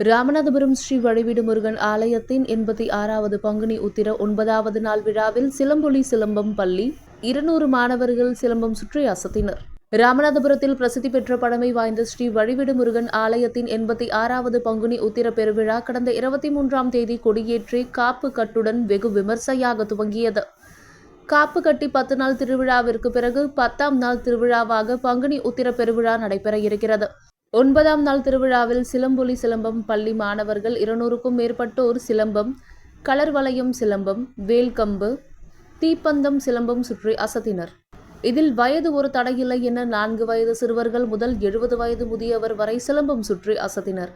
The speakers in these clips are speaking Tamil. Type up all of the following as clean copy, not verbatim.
ராமநாதபுரம் ஸ்ரீ வழிவிடு முருகன் ஆலயத்தின் 86வது பங்குனி உத்திர 9வது நாள் விழாவில் சிலம்பொலி சிலம்பம் பள்ளி 200 மாணவர்கள் சிலம்பம் சுற்றி அசத்தினர். ராமநாதபுரத்தில் பிரசித்தி பெற்ற பழமை வாய்ந்த ஸ்ரீ வழிவிடு முருகன் ஆலயத்தின் 86வது பங்குனி உத்திர பெருவிழா கடந்த 23ஆம் தேதி கொடியேற்றி காப்பு கட்டுடன் வெகு விமர்சையாக துவங்கியது. காப்பு கட்டி 10 நாள் திருவிழாவிற்கு பிறகு 10ஆம் நாள் திருவிழாவாக பங்குனி உத்திர பெருவிழா நடைபெற இருக்கிறது. 9ஆம் நாள் திருவிழாவில் சிலம்பொலி சிலம்பம் பள்ளி மாணவர்கள் 200க்கும் மேற்பட்டோர் சிலம்பம், கலர் வளையம் சிலம்பம், வேல்கம்பு, தீப்பந்தம் சிலம்பம் சுற்றி அசத்தினர். இதில் வயது ஒரு தடையில்லை என 4 வயது சிறுவர்கள் முதல் 70 வயது முதியவர் வரை சிலம்பம் சுற்றி அசத்தினர்.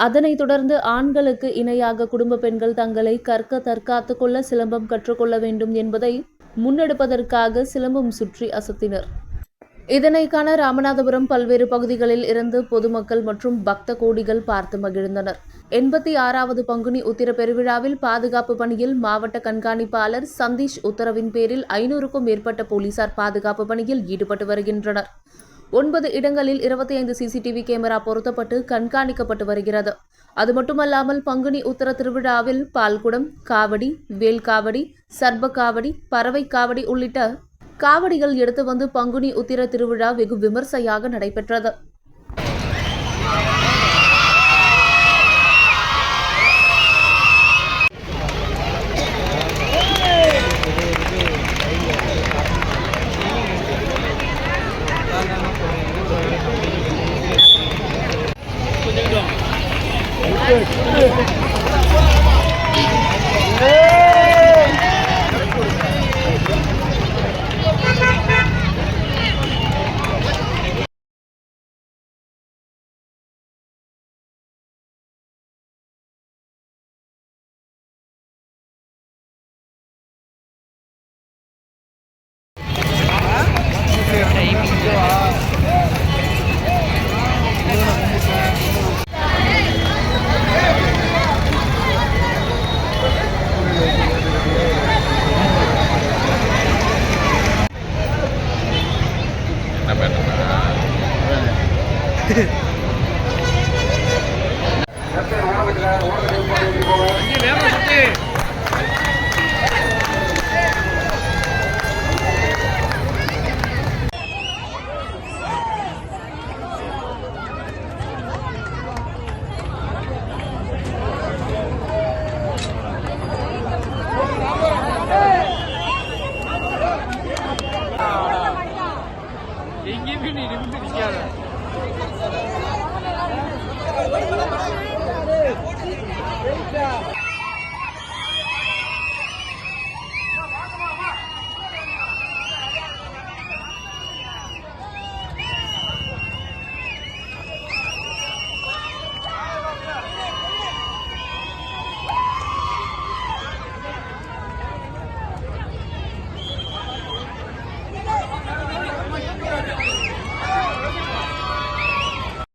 அதனைத் தொடர்ந்து ஆண்களுக்கு இணையாக குடும்ப பெண்கள் தங்களை தற்காத்துக் கொள்ள சிலம்பம் கற்றுக்கொள்ள வேண்டும் என்பதை முன்னெடுப்பதற்காக சிலம்பம் சுற்றி அசத்தினர். இதனை காண ராமநாதபுரம் பல்வேறு பகுதிகளில் இருந்து பொதுமக்கள் மற்றும் பக்த கோடிகள் பார்த்து மகிழ்ந்தனர். 86வது பங்குனி உத்திர பெருவிழாவில் பாதுகாப்பு பணியில் மாவட்ட கண்காணிப்பாளர் சந்தீஷ் உத்தரவின் பேரில் 500க்கும் மேற்பட்ட போலீசார் பாதுகாப்பு பணியில் ஈடுபட்டு வருகின்றனர். 9 இடங்களில் 25 CCTV கேமரா பொருத்தப்பட்டு கண்காணிக்கப்பட்டு வருகிறது. அது மட்டுமல்லாமல் பங்குனி உத்தர திருவிழாவில் பால்குடம், காவடி, வேல்காவடி, சர்ப காவடி, பறவை காவடி உள்ளிட்ட காவடிகள் எடுத்து வந்து பங்குனி உத்திர திருவிழா வெகு விமர்சையாக நடைபெற்றது. எங்கேயுமே நீ நிமிந்து நிற்காத.